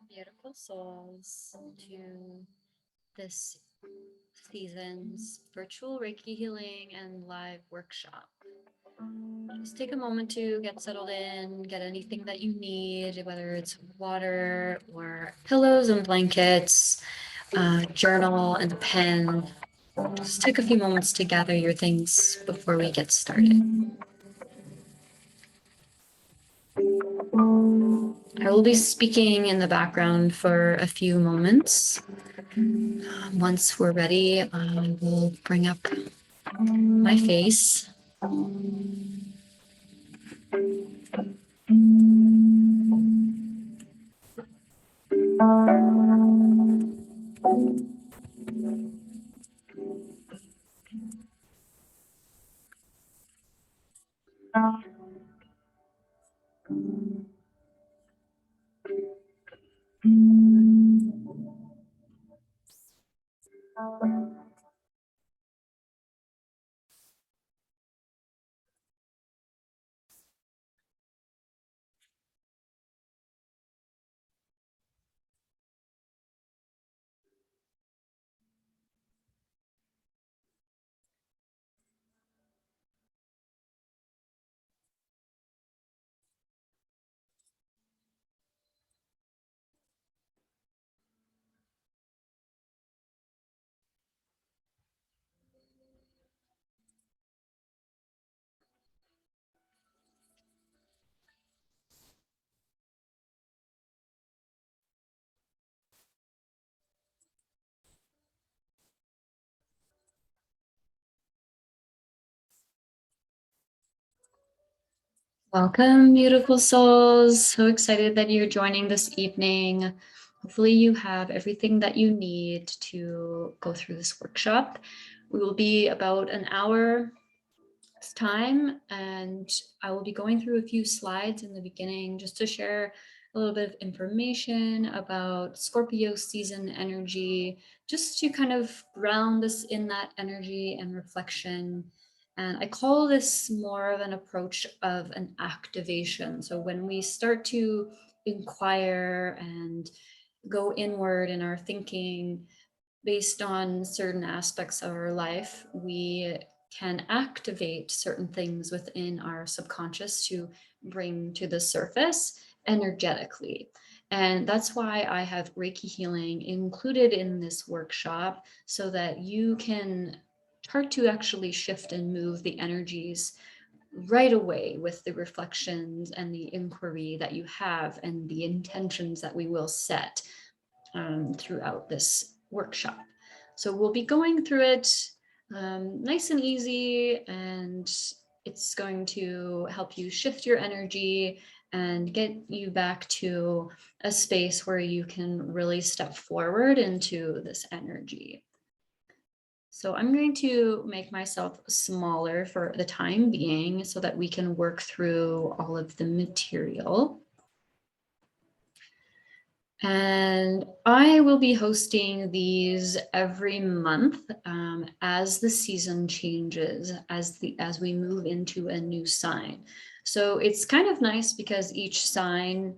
Beautiful souls to this season's virtual Reiki healing and live workshop. Just take a moment to get settled in, get anything that you need, whether it's water or pillows and blankets, journal and a pen. Just take a few moments to gather your things before we get started. I will be speaking in the background for a few moments. Once we're ready, I will bring up my face. Welcome, beautiful souls. So excited that you're joining this evening. Hopefully you have everything that you need to go through this workshop. We will be about an hour time, and I will be going through a few slides in the beginning just to share a little bit of information about Scorpio season energy, just to kind of ground us in that energy and reflection. And I call this more of an approach of an activation. So when we start to inquire and go inward in our thinking based on certain aspects of our life, we can activate certain things within our subconscious to bring to the surface energetically. And that's why I have Reiki healing included in this workshop, so that you can start to actually shift and move the energies right away with the reflections and the inquiry that you have and the intentions that we will set throughout this workshop. So we'll be going through it nice and easy, and it's going to help you shift your energy and get you back to a space where you can really step forward into this energy. So I'm going to make myself smaller for the time being so that we can work through all of the material. And I will be hosting these every month as the season changes, as we move into a new sign. So it's kind of nice because each sign,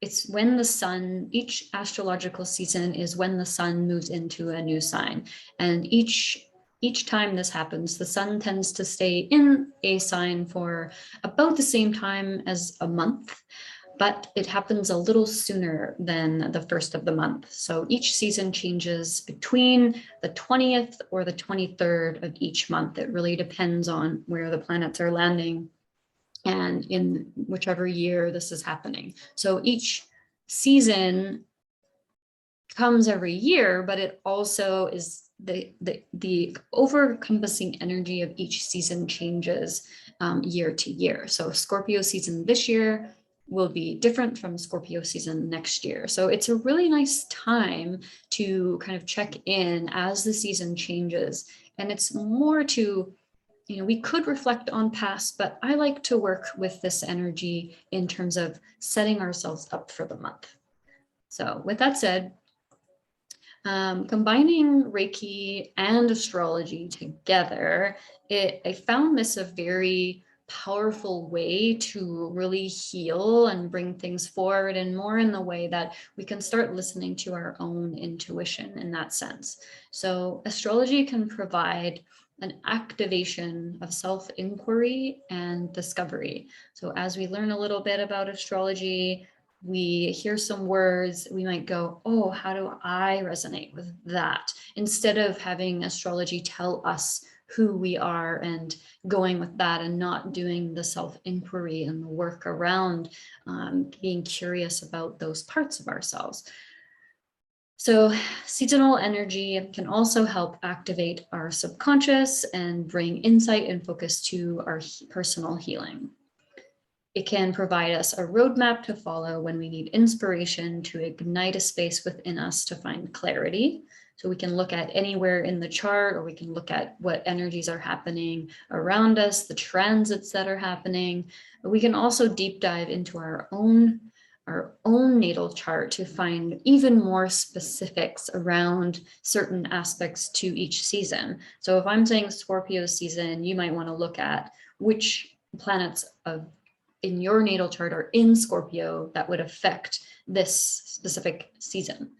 it's when the sun, each astrological season is when the sun moves into a new sign. And each time this happens, the sun tends to stay in a sign for about the same time as a month, but it happens a little sooner than the first of the month. So each season changes between the 20th or the 23rd of each month. It really depends on where the planets are landing and in whichever year this is happening. So each season comes every year, but it also is the over-encompassing energy of each season changes year to year. So Scorpio season this year will be different from Scorpio season next year. So it's a really nice time to kind of check in as the season changes. And it's more to, we could reflect on past, but I like to work with this energy in terms of setting ourselves up for the month. So with that said, combining Reiki and astrology together, I found this a very powerful way to really heal and bring things forward, and more in the way that we can start listening to our own intuition in that sense. So astrology can provide an activation of self-inquiry and discovery. So as we learn a little bit about astrology, we hear some words, we might go, oh, how do I resonate with that? Instead of having astrology tell us who we are and going with that and not doing the self-inquiry and the work around being curious about those parts of ourselves. So seasonal energy can also help activate our subconscious and bring insight and focus to our personal healing. It can provide us a roadmap to follow when we need inspiration to ignite a space within us to find clarity. So we can look at anywhere in the chart, or we can look at what energies are happening around us, the transits that are happening. But we can also deep dive into our own natal chart to find even more specifics around certain aspects to each season. So if I'm saying Scorpio season, you might want to look at which planets in your natal chart are in Scorpio that would affect this specific season.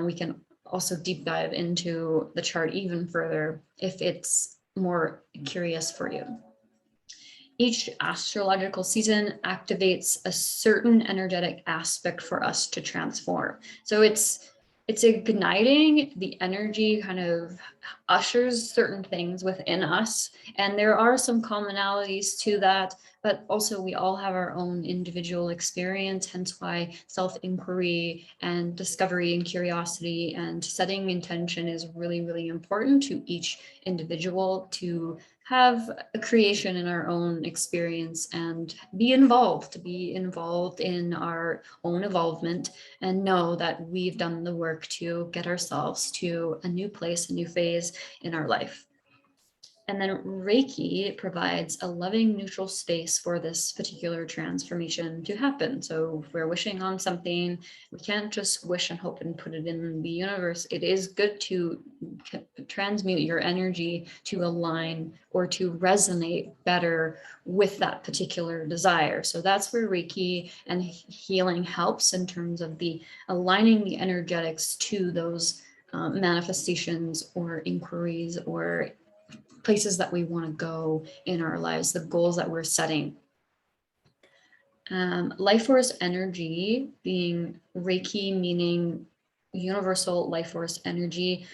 We can also deep dive into the chart even further if it's more curious for you. Each astrological season activates a certain energetic aspect for us to transform. So it's igniting the energy, kind of ushers certain things within us. And there are some commonalities to that, but also we all have our own individual experience, hence why self-inquiry and discovery and curiosity and setting intention is really, really important to each individual to have a creation in our own experience and be involved in our own evolvement, and know that we've done the work to get ourselves to a new place, a new phase in our life. And then Reiki provides a loving, neutral space for this particular transformation to happen. So if we're wishing on something, we can't just wish and hope and put it in the universe. It is good to transmute your energy to align or to resonate better with that particular desire. So that's where Reiki and healing helps in terms of the aligning the energetics to those manifestations or inquiries or places that we want to go in our lives, the goals that we're setting. Life force energy, being Reiki, meaning universal life force energy.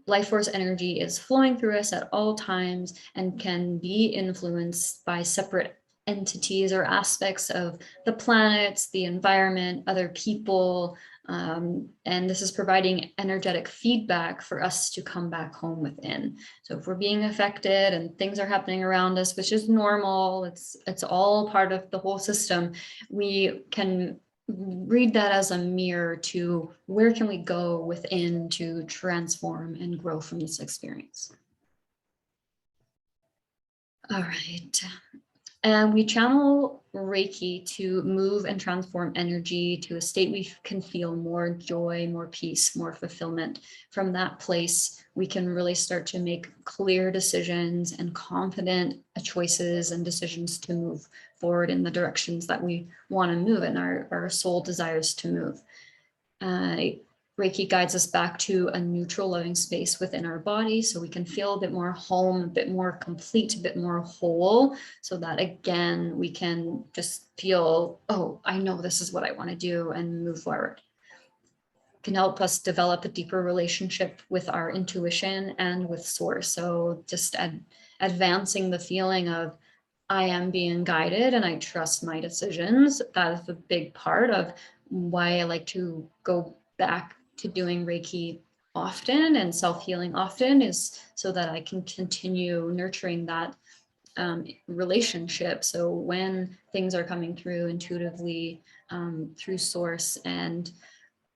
Life force energy is flowing through us at all times and can be influenced by separate entities or aspects of the planets, the environment, other people. And this is providing energetic feedback for us to come back home within. So if we're being affected and things are happening around us, which is normal, it's all part of the whole system, we can read that as a mirror to where can we go within to transform and grow from this experience. All right. And we channel Reiki to move and transform energy to a state we can feel more joy, more peace, more fulfillment. From that place, we can really start to make clear decisions and confident choices and decisions to move forward in the directions that we want to move and our soul desires to move. Reiki guides us back to a neutral, loving space within our body so we can feel a bit more home, a bit more complete, a bit more whole, so that again, we can just feel, oh, I know this is what I want to do and move forward. It can help us develop a deeper relationship with our intuition and with source. So just advancing the feeling of I am being guided and I trust my decisions. That is a big part of why I like to go back to doing Reiki often and self-healing often, is so that I can continue nurturing that relationship. So when things are coming through intuitively through source and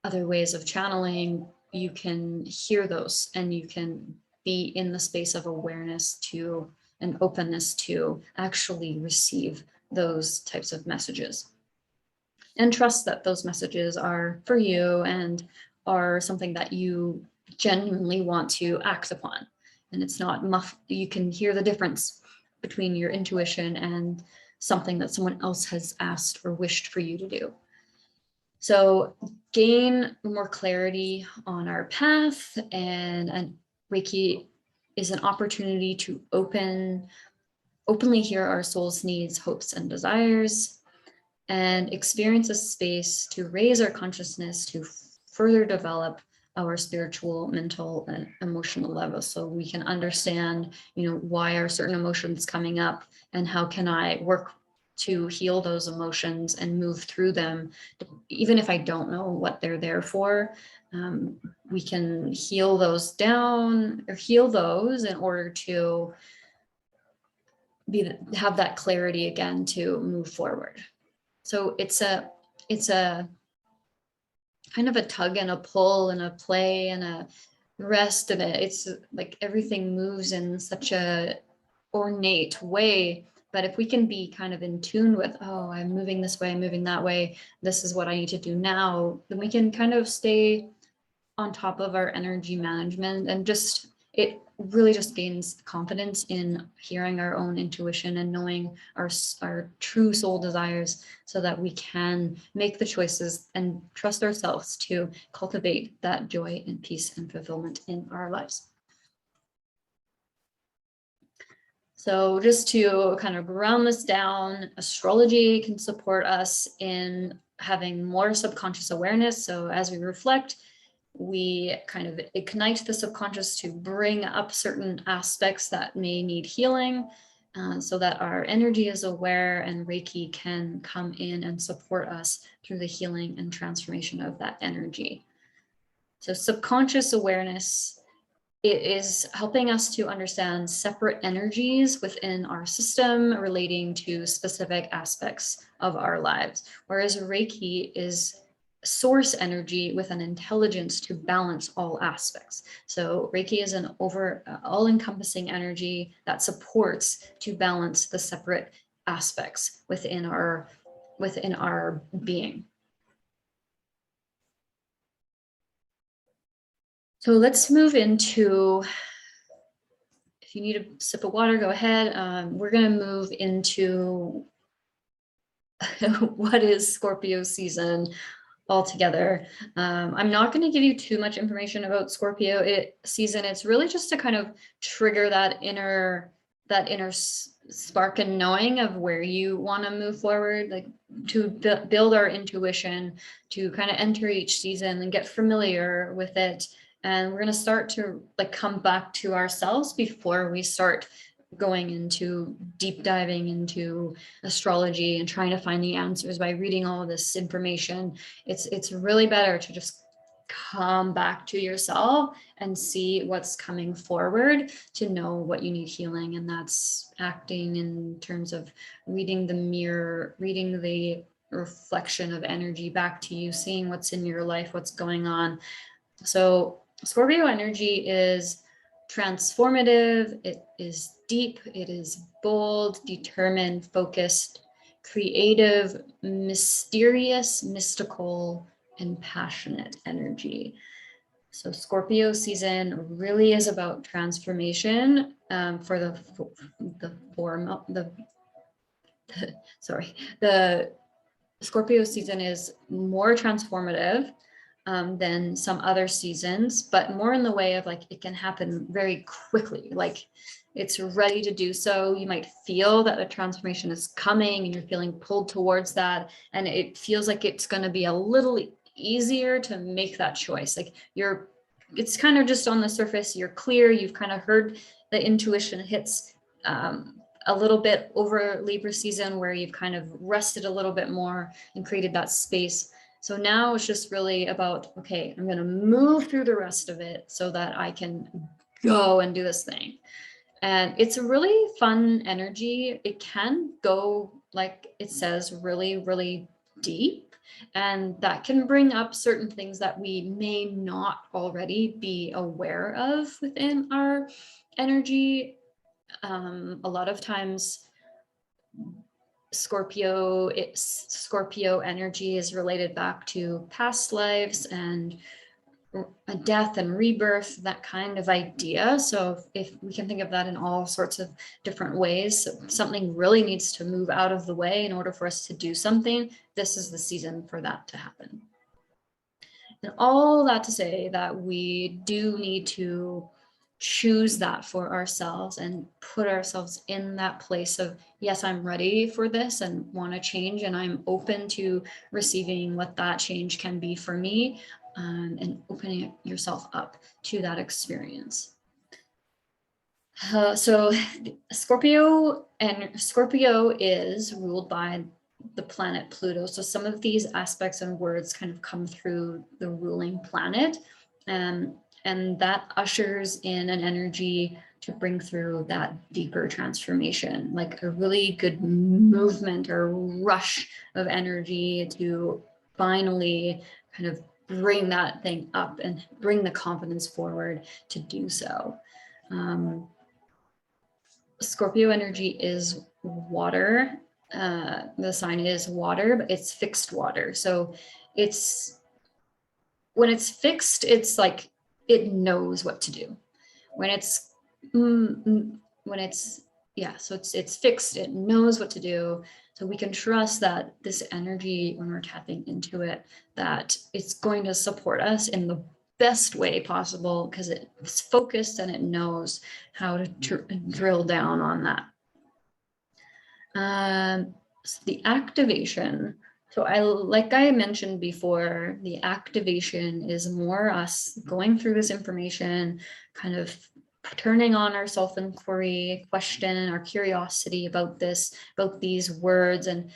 other ways of channeling, you can hear those and you can be in the space of awareness to and openness to actually receive those types of messages. And trust that those messages are for you and are something that you genuinely want to act upon. And it's not you can hear the difference between your intuition and something that someone else has asked or wished for you to do. So gain more clarity on our path, and Reiki is an opportunity to openly hear our soul's needs, hopes, and desires, and experience a space to raise our consciousness to further develop our spiritual, mental, and emotional levels, so we can understand, why are certain emotions coming up, and how can I work to heal those emotions and move through them, even if I don't know what they're there for. We can heal those down, or heal those in order to have that clarity again to move forward. So it's a kind of a tug and a pull and a play and a rest, and it's like everything moves in such a ornate way. But if we can be kind of in tune with, oh, I'm moving this way, I'm moving that way, this is what I need to do now, then we can kind of stay on top of our energy management, and just it really just gains confidence in hearing our own intuition and knowing our true soul desires, so that we can make the choices and trust ourselves to cultivate that joy and peace and fulfillment in our lives. So just to kind of ground this down, astrology can support us in having more subconscious awareness. So as we reflect, we kind of ignite the subconscious to bring up certain aspects that may need healing, so that our energy is aware, and Reiki can come in and support us through the healing and transformation of that energy. So subconscious awareness, it is helping us to understand separate energies within our system relating to specific aspects of our lives, whereas Reiki is source energy with an intelligence to balance all aspects. So Reiki is an all-encompassing energy that supports to balance the separate aspects within our being. So let's move into, if you need a sip of water, go ahead. We're going to move into what is Scorpio season altogether. I'm not going to give you too much information about Scorpio season. It's really just to kind of trigger that inner spark and knowing of where you want to move forward, like to build our intuition, to kind of enter each season and get familiar with it. And we're going to start to come back to ourselves before we start going into deep diving into astrology and trying to find the answers by reading all of this information. It's really better to just come back to yourself and see what's coming forward, to know what you need healing. And that's acting in terms of reading the mirror, reading the reflection of energy back to you, seeing what's in your life, what's going on. So Scorpio energy is transformative, it is deep, it is bold, determined, focused, creative, mysterious, mystical, and passionate energy. So Scorpio season really is about transformation, for the Scorpio season is more transformative than some other seasons, but more in the way of it can happen very quickly. It's ready to do so. You might feel that a transformation is coming and you're feeling pulled towards that. And it feels like it's going to be a little easier to make that choice. It's kind of just on the surface, you're clear, you've kind of heard the intuition hits a little bit over Libra season, where you've kind of rested a little bit more and created that space. So now it's just really about, okay, I'm going to move through the rest of it so that I can go and do this thing. And it's a really fun energy. It can go, like it says, really, really deep. And that can bring up certain things that we may not already be aware of within our energy. A lot of times Scorpio energy is related back to past lives and a death and rebirth, that kind of idea. So if we can think of that in all sorts of different ways, so something really needs to move out of the way in order for us to do something, this is the season for that to happen. And all that to say that we do need to choose that for ourselves and put ourselves in that place of, yes, I'm ready for this and want to change, and I'm open to receiving what that change can be for me, and opening yourself up to that experience. So Scorpio is ruled by the planet Pluto. So some of these aspects and words kind of come through the ruling planet, and that ushers in an energy to bring through that deeper transformation, like a really good movement or rush of energy to finally kind of bring that thing up and bring the confidence forward to do so. Scorpio energy is water. The sign is water, but it's fixed water. So it's, when it's fixed, it's like it knows what to do. When it's so it's fixed, it knows what to do. So we can trust that this energy, when we're tapping into it, that it's going to support us in the best way possible, because it's focused and it knows how to drill down on that. So the activation. So like I mentioned before, the activation is more us going through this information, kind of turning on our self-inquiry, question, our curiosity about these words, and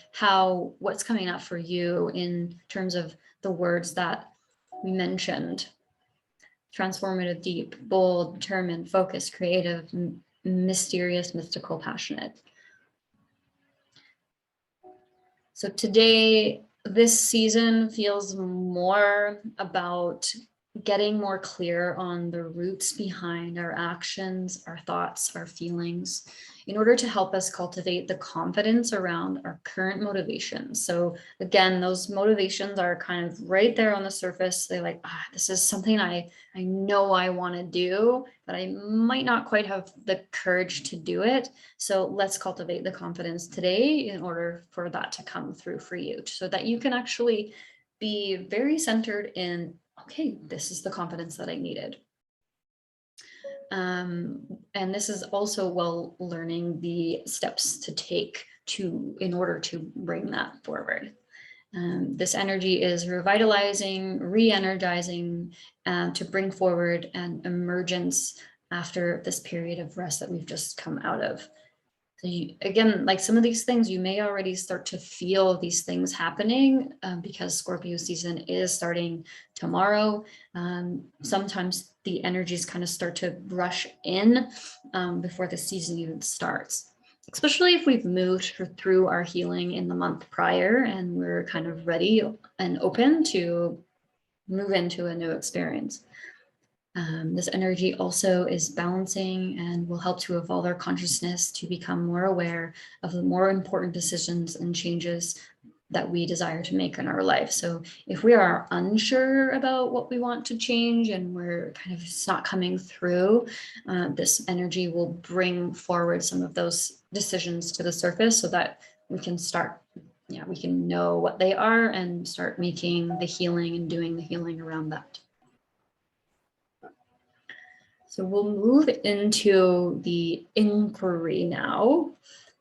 what's coming up for you in terms of the words that we mentioned. Transformative, deep, bold, determined, focused, creative, mysterious, mystical, passionate. So today, this season feels more about getting more clear on the roots behind our actions, our thoughts, our feelings, in order to help us cultivate the confidence around our current motivations. So again, those motivations are kind of right there on the surface. They're like, this is something I know I want to do, but I might not quite have the courage to do it. So let's cultivate the confidence today in order for that to come through for you, so that you can actually be very centered in, okay, this is the confidence that I needed. And this is also while learning the steps to take in order to bring that forward. This energy is revitalizing, re-energizing, to bring forward an emergence after this period of rest that we've just come out of. So again, like some of these things, you may already start to feel these things happening, because Scorpio season is starting tomorrow. Sometimes the energies kind of start to rush in before the season even starts, especially if we've moved through our healing in the month prior and we're kind of ready and open to move into a new experience. This energy also is balancing and will help to evolve our consciousness to become more aware of the more important decisions and changes that we desire to make in our life. So if we are unsure about what we want to change and we're kind of, it's not coming through, this energy will bring forward some of those decisions to the surface, so that we can start, we can know what they are and start making the healing and doing the healing around that. So we'll move into the inquiry now,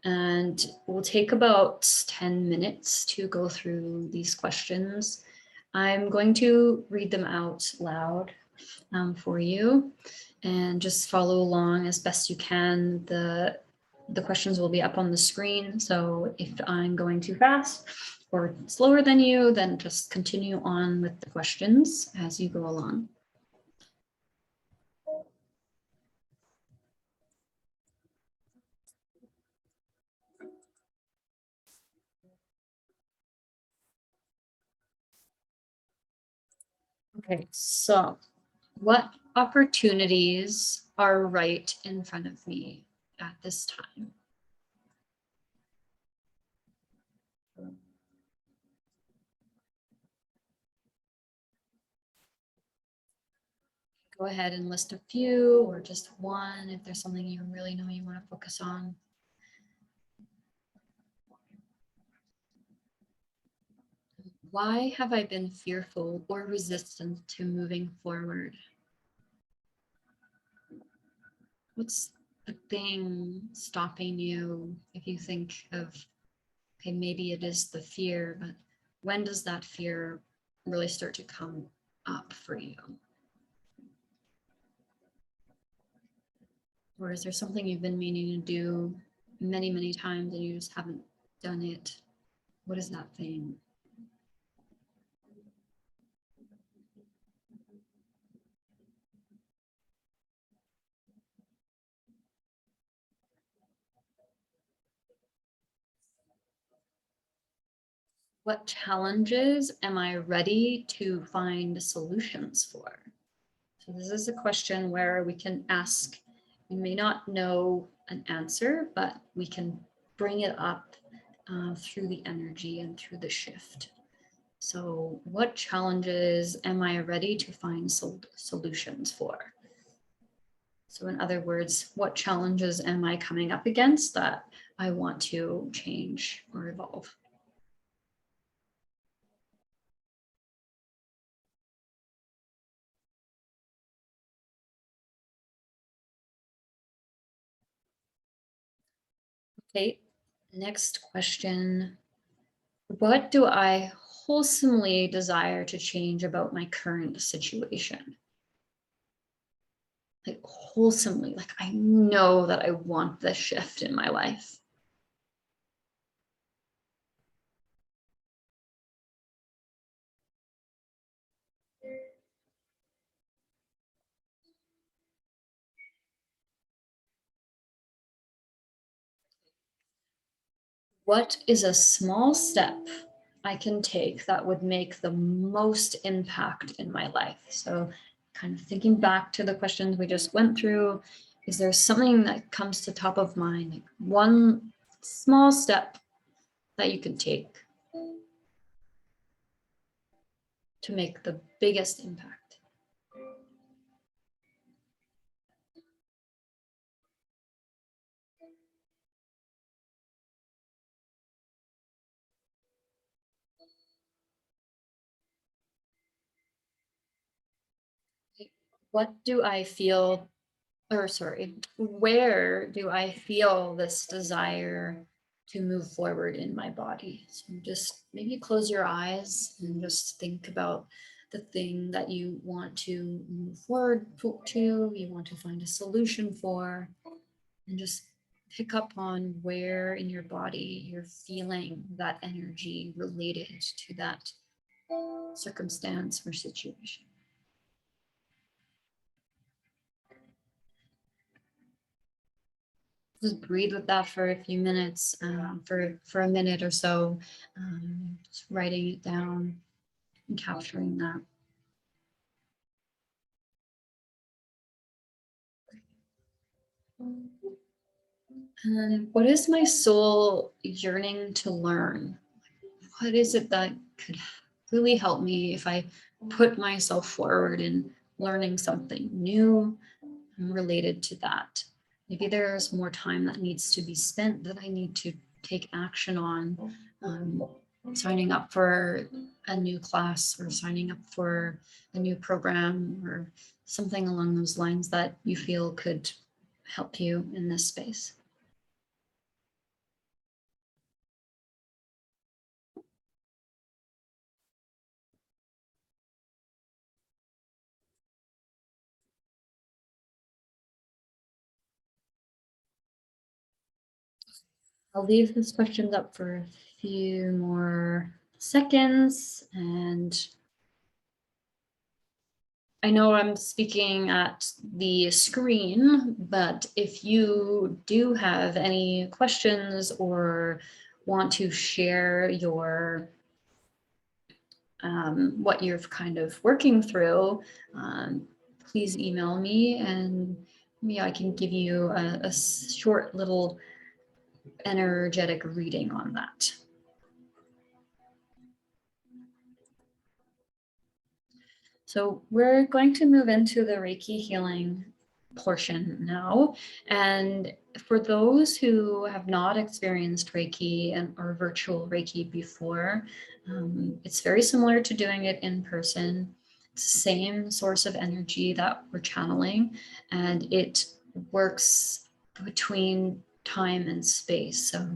and we'll take about 10 minutes to go through these questions. I'm going to read them out loud for you, and just follow along as best you can. The questions will be up on the screen, so if I'm going too fast or slower than you, then just continue on with the questions as you go along. Okay, so what opportunities are right in front of me at this time? Go ahead and list a few or just one if there's something you really know you want to focus on. Why have I been fearful or resistant to moving forward? What's the thing stopping you? If you think of, okay, maybe it is the fear, but when does that fear really start to come up for you? Or is there something you've been meaning to do many, many times and you just haven't done it? What is that thing? What challenges am I ready to find solutions for? So this is a question where we can ask, we may not know an answer, but we can bring it up through the energy and through the shift. So what challenges am I ready to find solutions for? So in other words, what challenges am I coming up against that I want to change or evolve? Okay, next question. What do I wholesomely desire to change about my current situation? Like wholesomely, like I know that I want this shift in my life. What is a small step I can take that would make the most impact in my life? So kind of thinking back to the questions we just went through, is there something that comes to top of mind, like one small step that you can take to make the biggest impact? What do I feel, or sorry, where do I feel this desire to move forward in my body? So just maybe close your eyes and just think about the thing that you want to move forward to, you want to find a solution for, and just pick up on where in your body you're feeling that energy related to that circumstance or situation. Just breathe with that for a few minutes, for a minute or so, just writing it down and capturing that. And what is my soul yearning to learn? What is it that could really help me if I put myself forward in learning something new related to that? Maybe there's more time that needs to be spent that I need to take action on, signing up for a new class or signing up for a new program or something along those lines that you feel could help you in this space. I'll leave these questions up for a few more seconds, and I know I'm speaking at the screen, but if you do have any questions or want to share your what you're kind of working through, please email me and maybe I can give you a short little energetic reading on that. So we're going to move into the Reiki healing portion now. And for those who have not experienced Reiki or virtual Reiki before, it's very similar to doing it in person. It's the same source of energy that we're channeling, and it works between time and space. So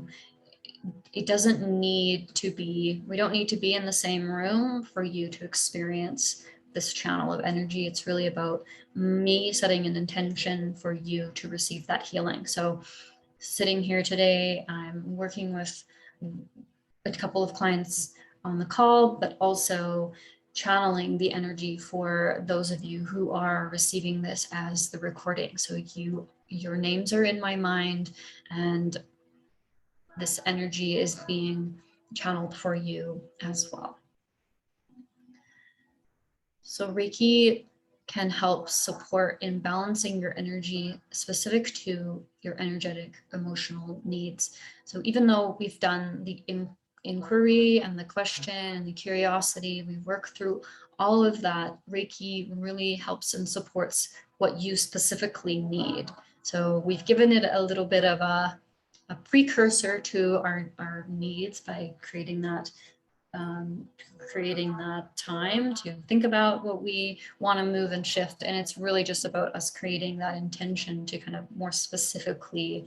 it doesn't need to be, we don't need to be in the same room for you to experience this channel of energy. It's really about me setting an intention for you to receive that healing. So sitting here today, I'm working with a couple of clients on the call, but also channeling the energy for those of you who are receiving this as the recording. So your names are in my mind, and this energy is being channeled for you as well. So Reiki can help support in balancing your energy specific to your energetic emotional needs. So even though we've done the inquiry and the question and the curiosity, we work through all of that, Reiki really helps and supports what you specifically need. So we've given it a little bit of a precursor to our needs by creating that time to think about what we want to move and shift. And it's really just about us creating that intention to kind of more specifically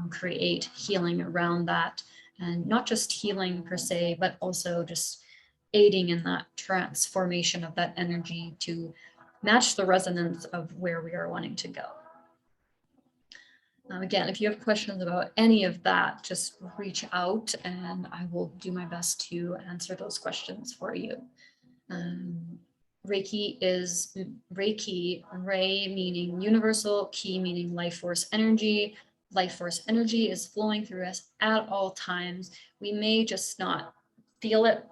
create healing around that, and not just healing per se, but also just aiding in that transformation of that energy to match the resonance of where we are wanting to go. Again, if you have questions about any of that, just reach out and I will do my best to answer those questions for you. Reiki is Reiki, Rei meaning universal, Ki meaning life force energy. Life force energy is flowing through us at all times. We may just not feel it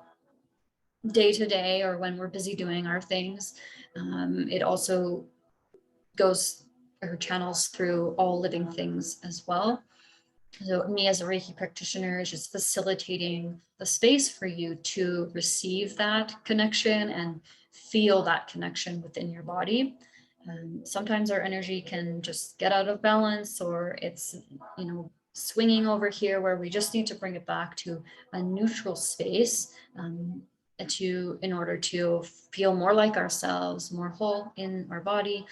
day to day or when we're busy doing our things. It also goes or channels through all living things as well. So me as a Reiki practitioner is just facilitating the space for you to receive that connection and feel that connection within your body. Sometimes our energy can just get out of balance, or it's, swinging over here where we just need to bring it back to a neutral space in order to feel more like ourselves, more whole in our body,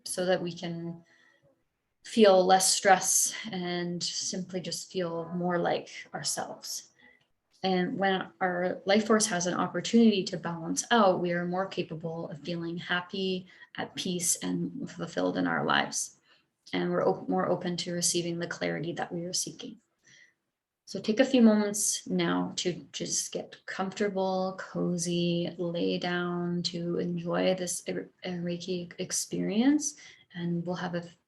so that we can feel less stress and simply just feel more like ourselves. And when our life force has an opportunity to balance out, we are more capable of feeling happy, at peace, and fulfilled in our lives. And we're more open to receiving the clarity that we are seeking. So take a few moments now to just get comfortable, cozy, lay down to enjoy this Reiki experience. And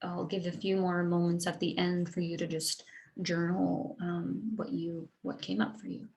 I'll give a few more moments at the end for you to just journal what came up for you.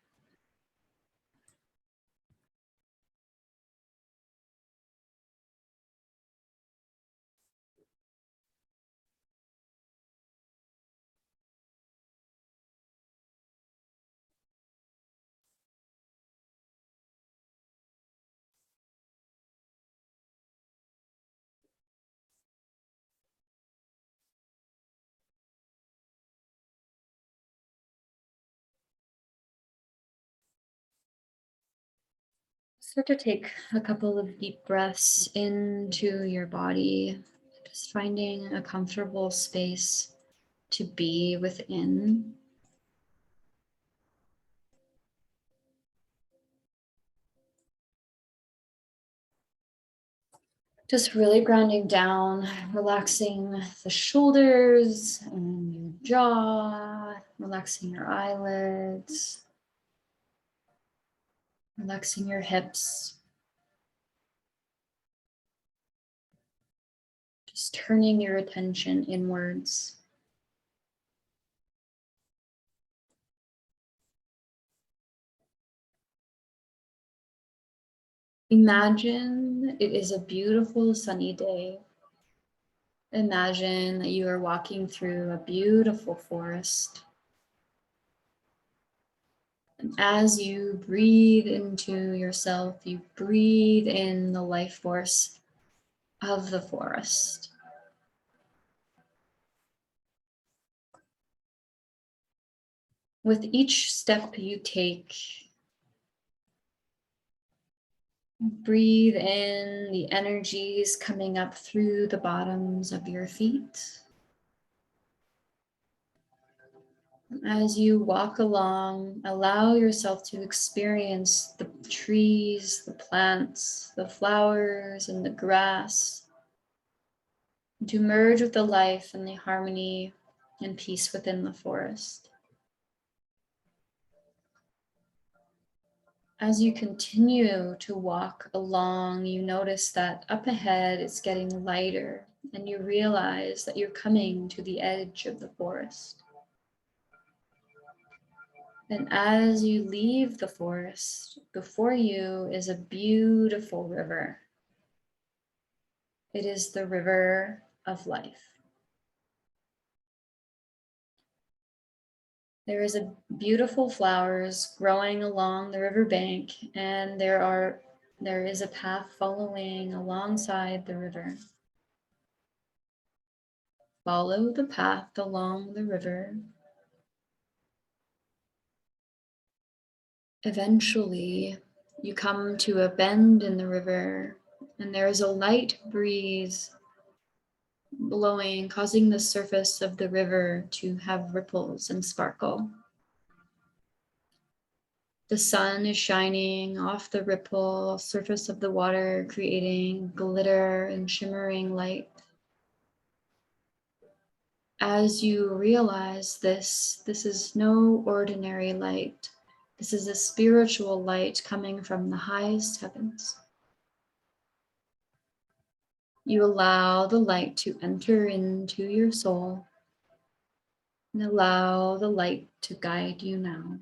Start to take a couple of deep breaths into your body, just finding a comfortable space to be within. Just really grounding down, relaxing the shoulders and your jaw, relaxing your eyelids, relaxing your hips. Just turning your attention inwards. Imagine it is a beautiful sunny day. Imagine that you are walking through a beautiful forest. And as you breathe into yourself, you breathe in the life force of the forest. With each step you take, breathe in the energies coming up through the bottoms of your feet. As you walk along, allow yourself to experience the trees, the plants, the flowers, and the grass, to merge with the life and the harmony and peace within the forest. As you continue to walk along, you notice that up ahead it's getting lighter, and you realize that you're coming to the edge of the forest. And as you leave the forest, before you is a beautiful river. It is the river of life. There is a beautiful flowers growing along the riverbank, and there is a path following alongside the river. Follow the path along the river. Eventually, you come to a bend in the river, and there is a light breeze blowing, causing the surface of the river to have ripples and sparkle. The sun is shining off the ripple surface of the water, creating glitter and shimmering light. As you realize this is no ordinary light. This is a spiritual light coming from the highest heavens. You allow the light to enter into your soul and allow the light to guide you now.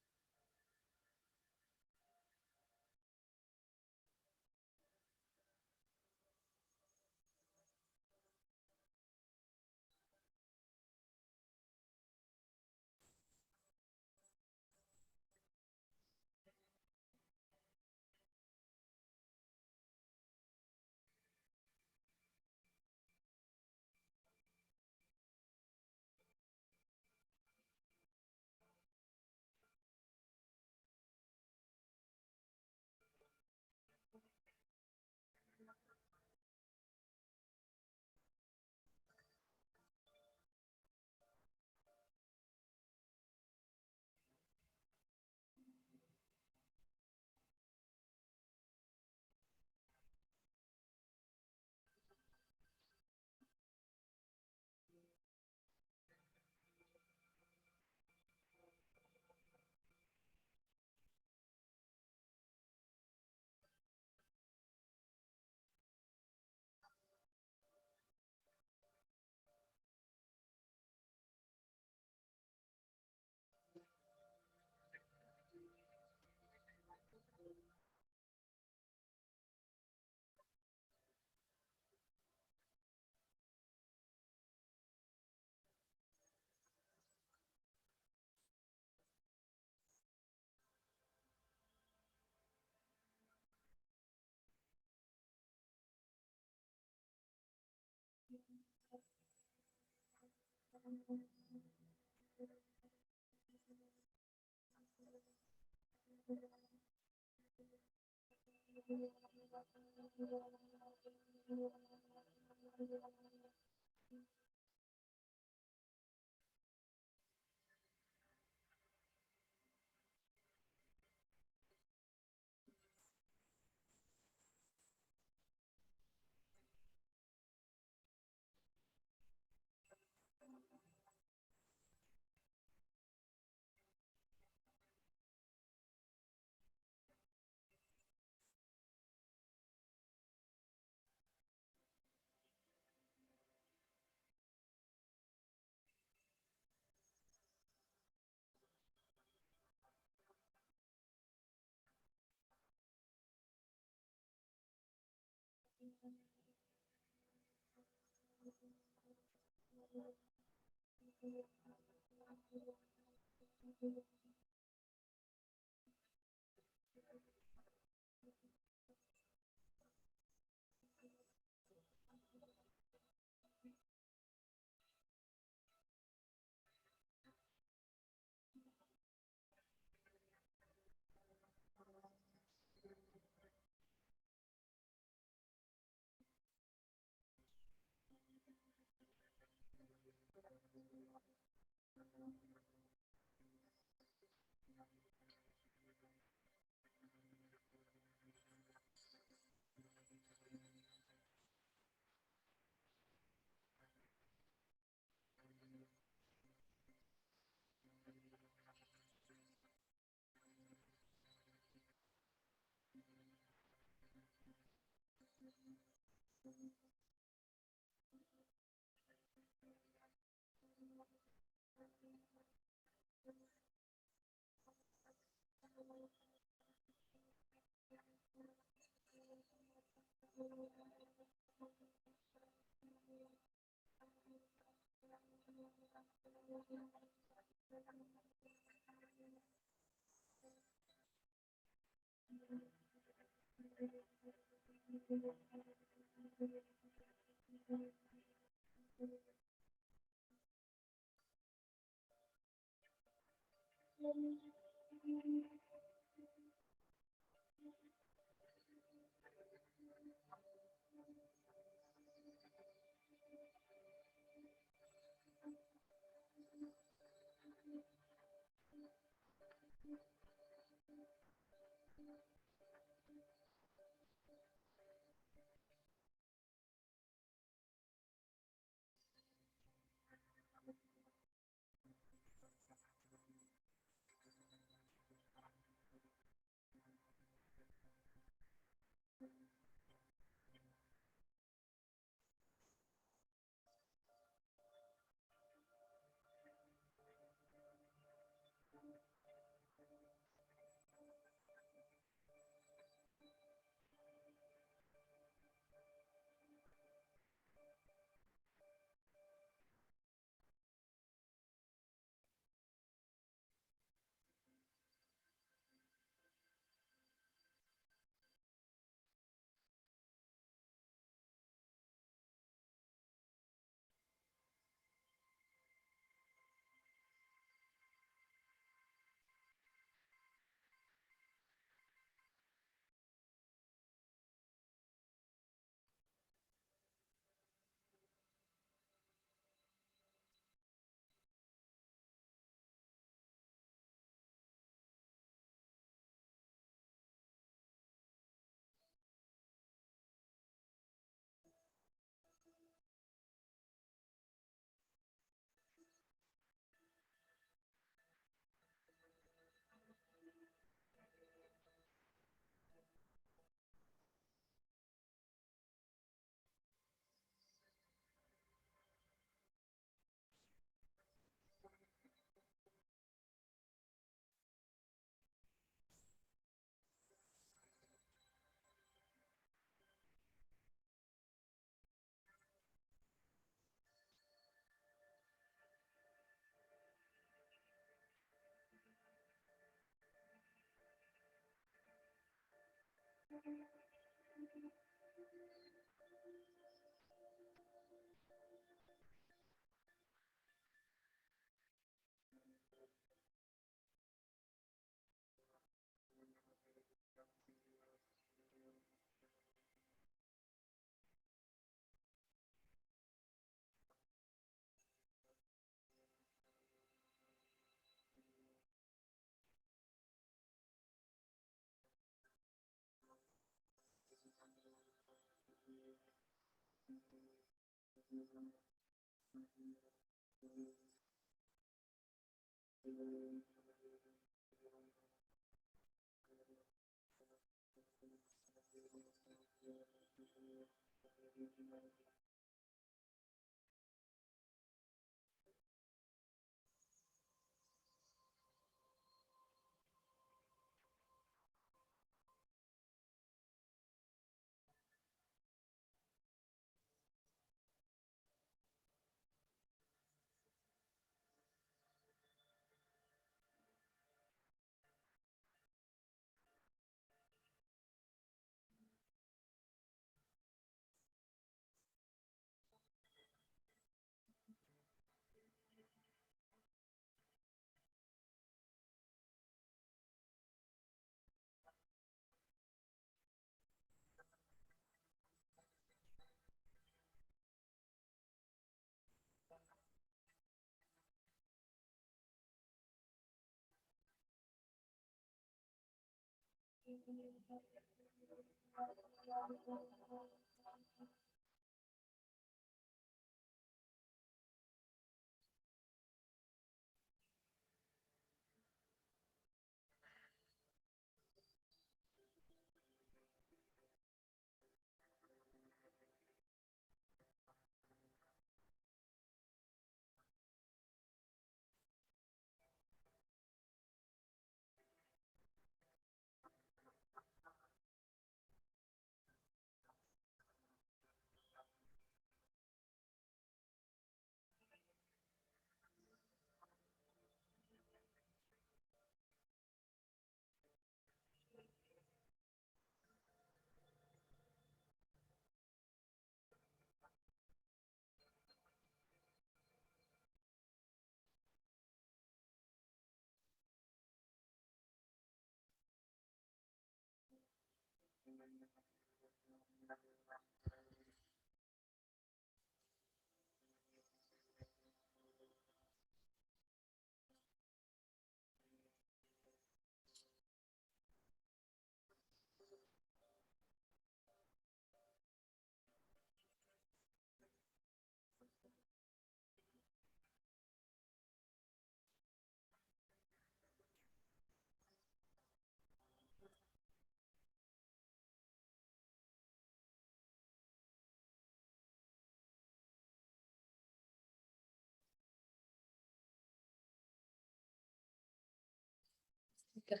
Take a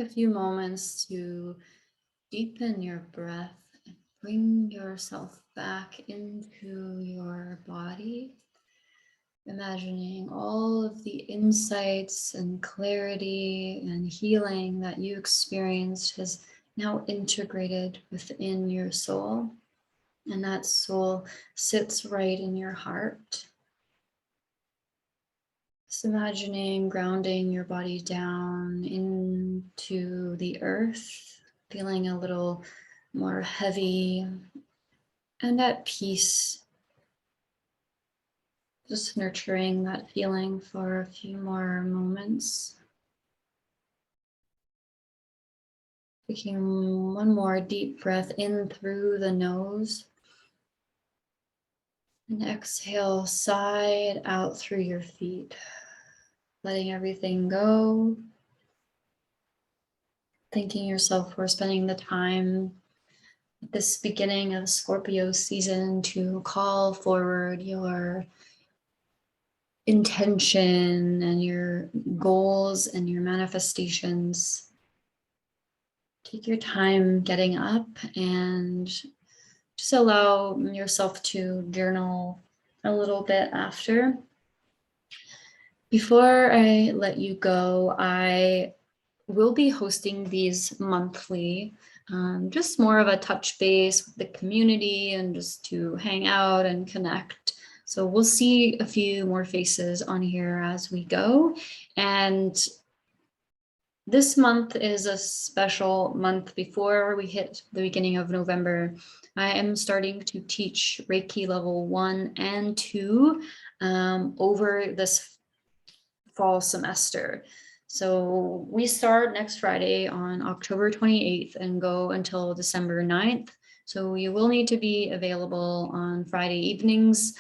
few moments to deepen your breath and bring yourself back into your body. Imagining all of the insights and clarity and healing that you experienced has now integrated within your soul. And that soul sits right in your heart. Just imagining grounding your body down into the earth, feeling a little more heavy and at peace. Just nurturing that feeling for a few more moments. Taking one more deep breath in through the nose. And exhale, side out through your feet. Letting everything go. Thanking yourself for spending the time at this beginning of Scorpio season to call forward your intention and your goals and your manifestations. Take your time getting up and just allow yourself to journal a little bit after. Before I let you go, I will be hosting these monthly, just more of a touch base with the community and just to hang out and connect. So we'll see a few more faces on here as we go. And this month is a special month before we hit the beginning of November. I am starting to teach Reiki level 1 and 2 over this fall semester. So we start next Friday on October 28th and go until December 9th. So you will need to be available on Friday evenings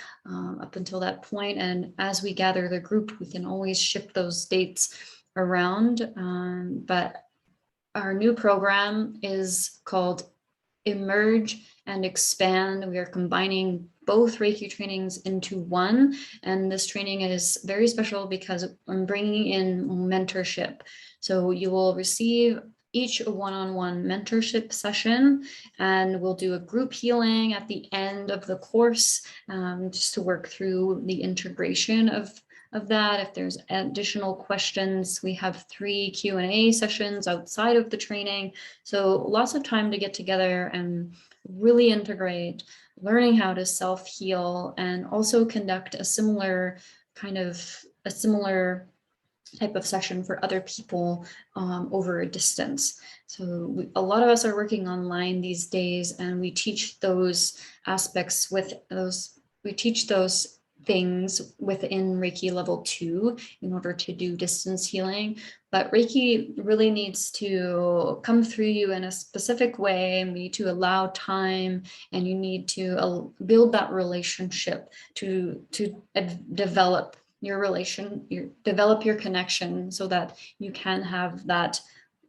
up until that point. And as we gather the group, we can always shift those dates around. But our new program is called Emerge and Expand. We are combining both Reiki trainings into one. And this training is very special because I'm bringing in mentorship. So you will receive each a one-on-one mentorship session, and we'll do a group healing at the end of the course, just to work through the integration of that. If there's additional questions, we have 3 Q&A sessions outside of the training. So lots of time to get together and really integrate learning how to self-heal and also conduct a similar type of session for other people over a distance. So a lot of us are working online these days, and we teach those aspects with those, we teach those things within Reiki level 2 in order to do distance healing. But Reiki really needs to come through you in a specific way, and we need to allow time, and you need to build that relationship to develop develop your connection so that you can have that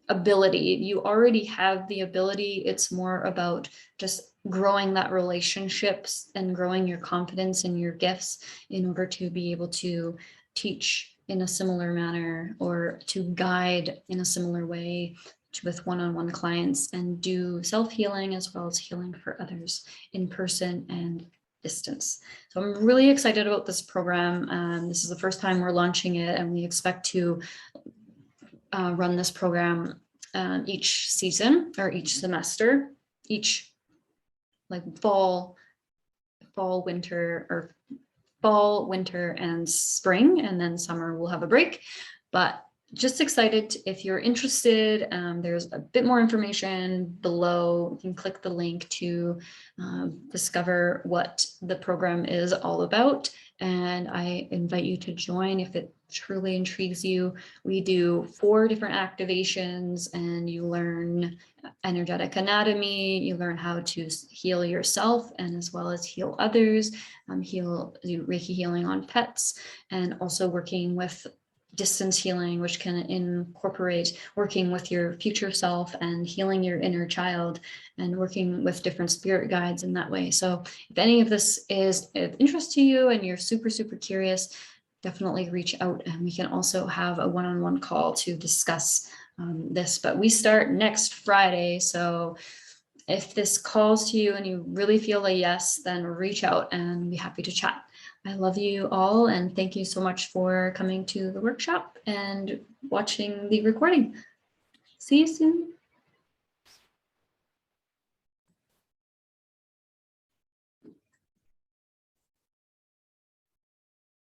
ability. You already have the ability. It's more about just growing that relationships and growing your confidence in your gifts in order to be able to teach in a similar manner or to guide in a similar way with one-on-one clients and do self-healing as well as healing for others in person and distance. So I'm really excited about this program. This is the first time we're launching it, and we expect to run this program each season or each semester, each like fall, winter, and spring, and then summer we'll have a break. But just excited. If you're interested, there's a bit more information below. You can click the link to discover what the program is all about. And I invite you to join if it truly intrigues you. We do 4 different activations, and you learn energetic anatomy, you learn how to heal yourself and as well as heal others, do Reiki healing on pets, and also working with distance healing, which can incorporate working with your future self and healing your inner child and working with different spirit guides in that way. So if any of this is of interest to you and you're super, super curious, definitely reach out, and we can also have a one-on-one call to discuss this. But we start next Friday. So if this calls to you and you really feel a yes, then reach out and be happy to chat. I love you all, and thank you so much for coming to the workshop and watching the recording. See you soon.